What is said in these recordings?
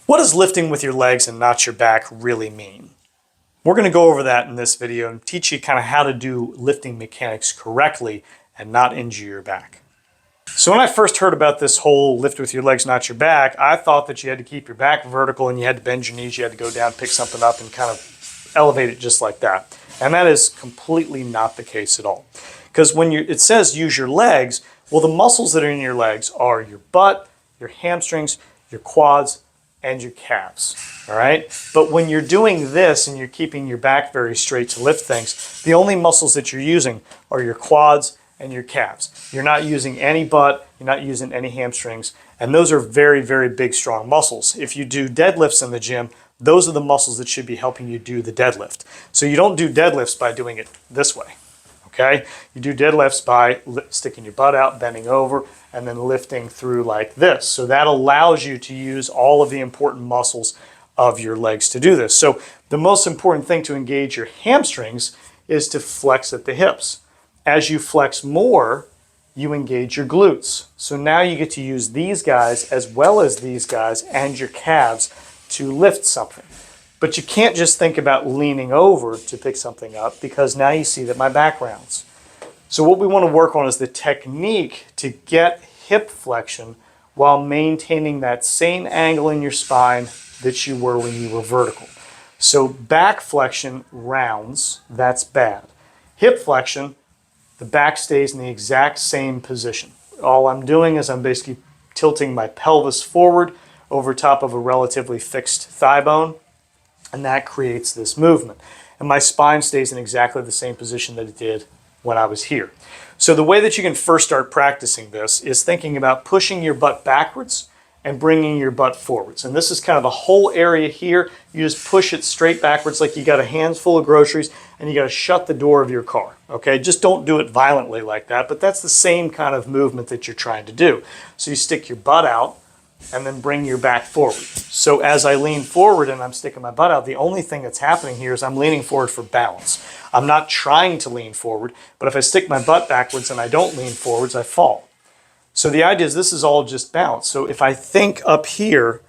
What does lifting with your legs and not your back really mean? We're going to go over that in this video and teach you kind of how to do lifting mechanics correctly and not injure your back. So when I first heard about this whole lift with your legs, not your back, I thought that you had to keep your back vertical and you had to bend your knees, you had to go down, pick something up and kind of elevate it just like that. And that is completely not the case at all. Because when it says use your legs, well, the muscles that are in your legs are your butt, your hamstrings, your quads, and your calves, all right? But when you're doing this and you're keeping your back very straight to lift things, the only muscles that you're using are your quads and your calves. You're not using any butt, you're not using any hamstrings, and those are very, very big, strong muscles. If you do deadlifts in the gym, those are the muscles that should be helping you do the deadlift. So you don't do deadlifts by doing it this way, okay? You do deadlifts by sticking your butt out, bending over, and then lifting through like this. So that allows you to use all of the important muscles of your legs to do this. So the most important thing to engage your hamstrings is to flex at the hips. As you flex more, you engage your glutes. So now you get to use these guys as well as these guys and your calves to lift something. But you can't just think about leaning over to pick something up because now you see that my back rounds. So what we want to work on is the technique to get hip flexion while maintaining that same angle in your spine that you were when you were vertical. So back flexion rounds, that's bad. Hip flexion, the back stays in the exact same position. All I'm doing is I'm basically tilting my pelvis forward over top of a relatively fixed thigh bone, and that creates this movement. And my spine stays in exactly the same position that it did when I was here. So the way that you can first start practicing this is thinking about pushing your butt backwards and bringing your butt forwards. And this is kind of the whole area here. You just push it straight backwards like you got a handful of groceries and you got to shut the door of your car. Okay, just don't do it violently like that, but that's the same kind of movement that you're trying to do. So you stick your butt out and then bring your back forward. So as I lean forward and I'm sticking my butt out, the only thing that's happening here is I'm leaning forward for balance. I'm not trying to lean forward, but if I stick my butt backwards and I don't lean forwards, I fall. So the idea is this is all just balance. So if I think up here,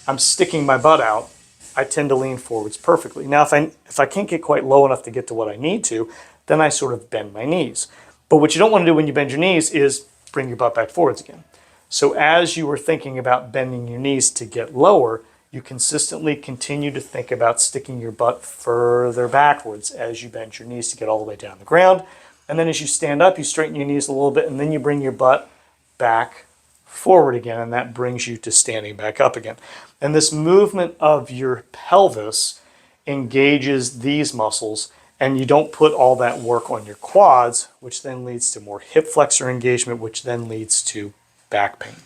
I'm sticking my butt out, I tend to lean forwards perfectly. Now, if I can't get quite low enough to get to what I need to, then I sort of bend my knees. But what you don't want to do when you bend your knees is bring your butt back forwards again. So as you were thinking about bending your knees to get lower, you consistently continue to think about sticking your butt further backwards as you bend your knees to get all the way down the ground. And then as you stand up, you straighten your knees a little bit, and then you bring your butt back forward again, and that brings you to standing back up again. And this movement of your pelvis engages these muscles, and you don't put all that work on your quads, which then leads to more hip flexor engagement, which then leads to back pain.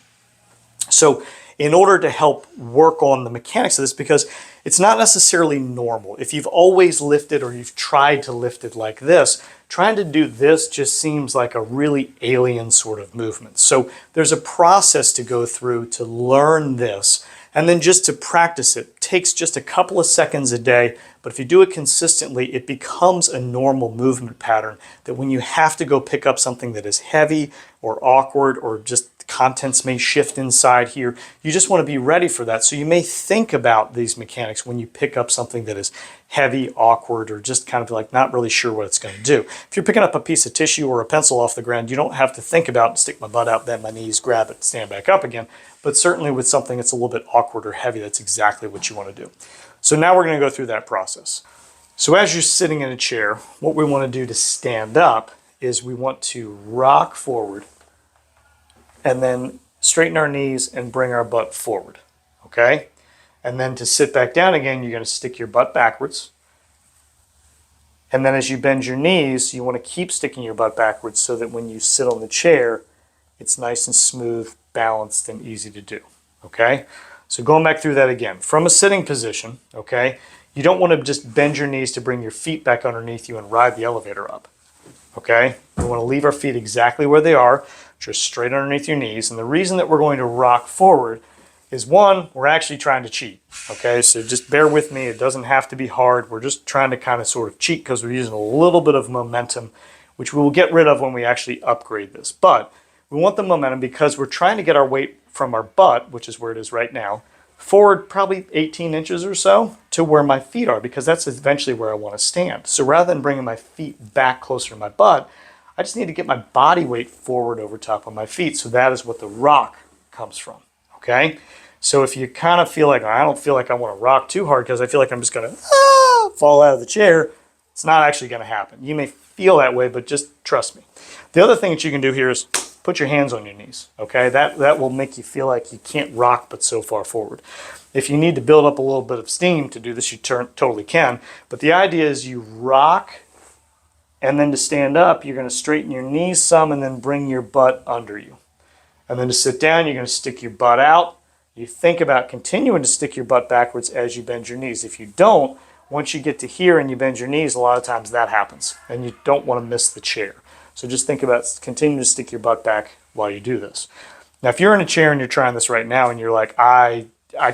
So in order to help work on the mechanics of this, because it's not necessarily normal. If you've always lifted or you've tried to lift it like this, trying to do this just seems like a really alien sort of movement. So there's a process to go through to learn this, and then just to practice it. It takes just a couple of seconds a day, but if you do it consistently, it becomes a normal movement pattern that when you have to go pick up something that is heavy or awkward or just contents may shift inside here, you just want to be ready for that. So you may think about these mechanics when you pick up something that is heavy, awkward, or just kind of like not really sure what it's going to do. If you're picking up a piece of tissue or a pencil off the ground, you don't have to think about stick my butt out, bend my knees, grab it, stand back up again. But certainly with something that's a little bit awkward or heavy, that's exactly what you want to do. So now we're going to go through that process. So as you're sitting in a chair, what we want to do to stand up is we want to rock forward and then straighten our knees and bring our butt forward, okay? And then to sit back down again, you're going to stick your butt backwards. And then as you bend your knees, you want to keep sticking your butt backwards so that when you sit on the chair, it's nice and smooth, balanced, and easy to do, okay? So going back through that again. From a sitting position, okay, you don't want to just bend your knees to bring your feet back underneath you and ride the elevator up, okay? We want to leave our feet exactly where they are, just straight underneath your knees. And the reason that we're going to rock forward is, one, we're actually trying to cheat, okay? So just bear with me. It doesn't have to be hard. We're just trying to kind of sort of cheat because we're using a little bit of momentum, which we will get rid of when we actually upgrade this. But we want the momentum because we're trying to get our weight from our butt, which is where it is right now, forward probably 18 inches or so to where my feet are, because that's eventually where I want to stand. So rather than bringing my feet back closer to my butt, I just need to get my body weight forward over top of my feet. So that is what the rock comes from, okay? So if you kind of feel like, I don't feel like I want to rock too hard because I feel like I'm just going to fall out of the chair, it's not actually going to happen. You may feel that way, but just trust me. The other thing that you can do here is put your hands on your knees, okay? That will make you feel like you can't rock but so far forward. If you need to build up a little bit of steam to do this, you totally can. But the idea is you rock, and then to stand up, you're going to straighten your knees some and then bring your butt under you. And then to sit down, you're going to stick your butt out. You think about continuing to stick your butt backwards as you bend your knees. If you don't, once you get to here and you bend your knees, a lot of times that happens, and you don't want to miss the chair. So just think about continuing to stick your butt back while you do this. Now, if you're in a chair and you're trying this right now and you're like, I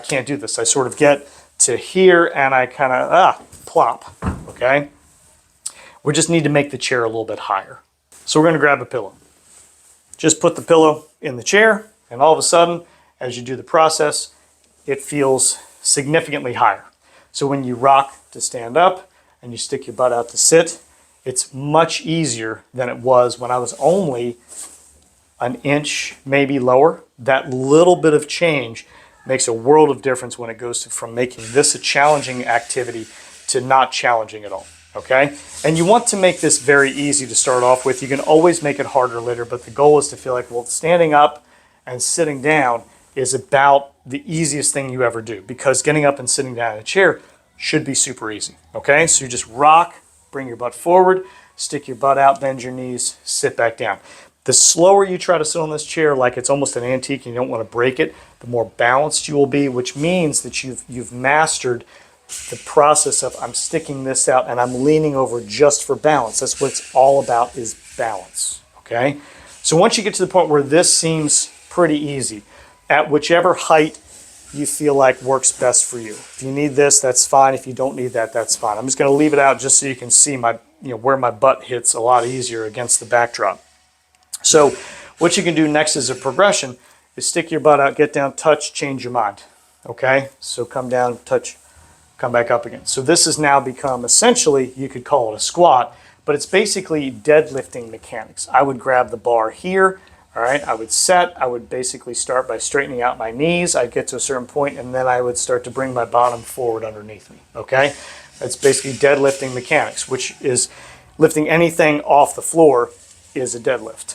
can't do this. I sort of get to here and I kind of, plop, okay? We just need to make the chair a little bit higher. So we're going to grab a pillow. Just put the pillow in the chair, and all of a sudden, as you do the process, it feels significantly higher. So when you rock to stand up and you stick your butt out to sit, it's much easier than it was when I was only an inch, maybe lower. That little bit of change makes a world of difference when it goes from making this a challenging activity to not challenging at all, okay? And you want to make this very easy to start off with. You can always make it harder later, but the goal is to feel like, well, standing up and sitting down is about the easiest thing you ever do, because getting up and sitting down in a chair should be super easy, okay? So you just rock, bring your butt forward, stick your butt out, bend your knees, sit back down. The slower you try to sit on this chair like it's almost an antique and you don't want to break it, the more balanced you will be, which means that you've mastered the process of I'm sticking this out and I'm leaning over just for balance. That's what it's all about, is balance, okay? So once you get to the point where this seems pretty easy, at whichever height you feel like works best for you. If you need this, that's fine. If you don't need that, that's fine. I'm just going to leave it out just so you can see my, where my butt hits a lot easier against the backdrop. So what you can do next as a progression is stick your butt out, get down, touch, change your mind. Okay? So come down, touch, come back up again. So this has now become essentially, you could call it a squat, but it's basically deadlifting mechanics. I would grab the bar here. All right, I would set, I would basically start by straightening out my knees. I'd get to a certain point and then I would start to bring my bottom forward underneath me, okay? That's basically deadlifting mechanics, which is lifting anything off the floor is a deadlift.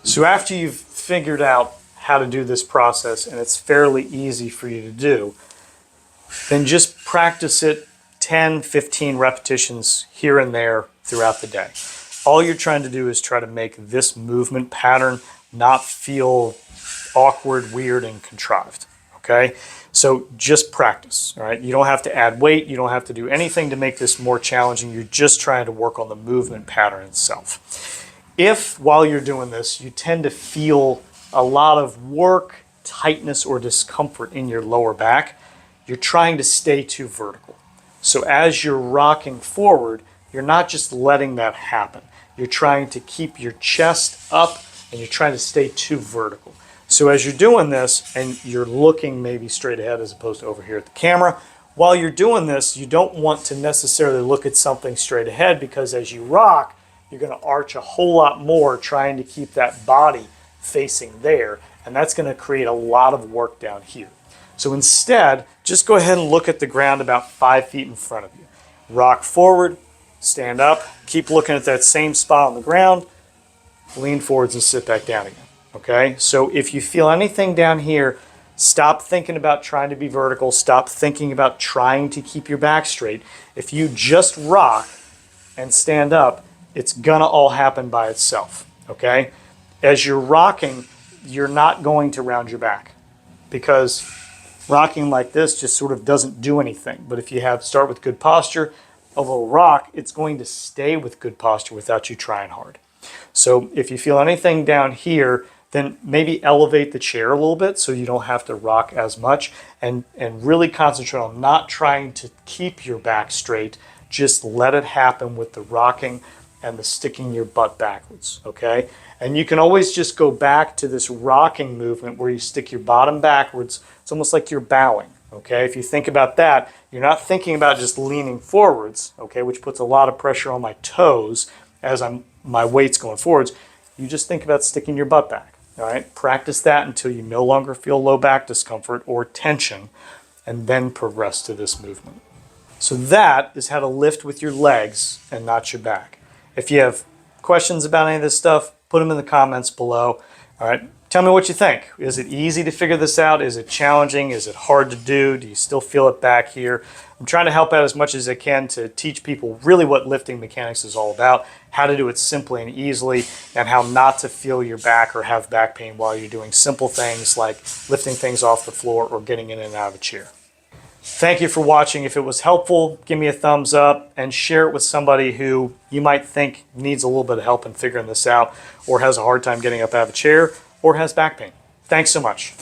So after you've figured out how to do this process and it's fairly easy for you to do, then just practice it 10, 15 repetitions here and there throughout the day. All you're trying to do is try to make this movement pattern not feel awkward, weird, and contrived, okay? So just practice, all right? You don't have to add weight. You don't have to do anything to make this more challenging. You're just trying to work on the movement pattern itself. If, while you're doing this, you tend to feel a lot of work, tightness, or discomfort in your lower back, you're trying to stay too vertical. So as you're rocking forward, you're not just letting that happen. You're trying to keep your chest up and you're trying to stay too vertical. So as you're doing this and you're looking maybe straight ahead as opposed to over here at the camera, while you're doing this, you don't want to necessarily look at something straight ahead, because as you rock, you're going to arch a whole lot more trying to keep that body facing there. And that's going to create a lot of work down here. So instead, just go ahead and look at the ground about 5 feet in front of you. Rock forward, stand up, keep looking at that same spot on the ground, lean forwards and sit back down again, okay? So if you feel anything down here, stop thinking about trying to be vertical, stop thinking about trying to keep your back straight. If you just rock and stand up, it's gonna all happen by itself, okay? As you're rocking, you're not going to round your back, because rocking like this just sort of doesn't do anything. But if you start with good posture, a little rock, it's going to stay with good posture without you trying hard. So if you feel anything down here, then maybe elevate the chair a little bit so you don't have to rock as much, and really concentrate on not trying to keep your back straight. Just let it happen with the rocking and the sticking your butt backwards, okay? And you can always just go back to this rocking movement where you stick your bottom backwards, It's almost like you're bowing. Okay, if you think about that, you're not thinking about just leaning forwards, okay, which puts a lot of pressure on my toes as my weight's going forwards. You just think about sticking your butt back. All right, practice that until you no longer feel low back discomfort or tension, and then progress to this movement. So that is how to lift with your legs and not your back. If you have questions about any of this stuff, put them in the comments below. All right, tell me what you think. Is it easy to figure this out? Is it challenging? Is it hard to do? Do you still feel it back here? I'm trying to help out as much as I can to teach people really what lifting mechanics is all about, how to do it simply and easily, and how not to feel your back or have back pain while you're doing simple things like lifting things off the floor or getting in and out of a chair. Thank you for watching. If it was helpful, give me a thumbs up and share it with somebody who you might think needs a little bit of help in figuring this out, or has a hard time getting up out of a chair, or has back pain. Thanks so much.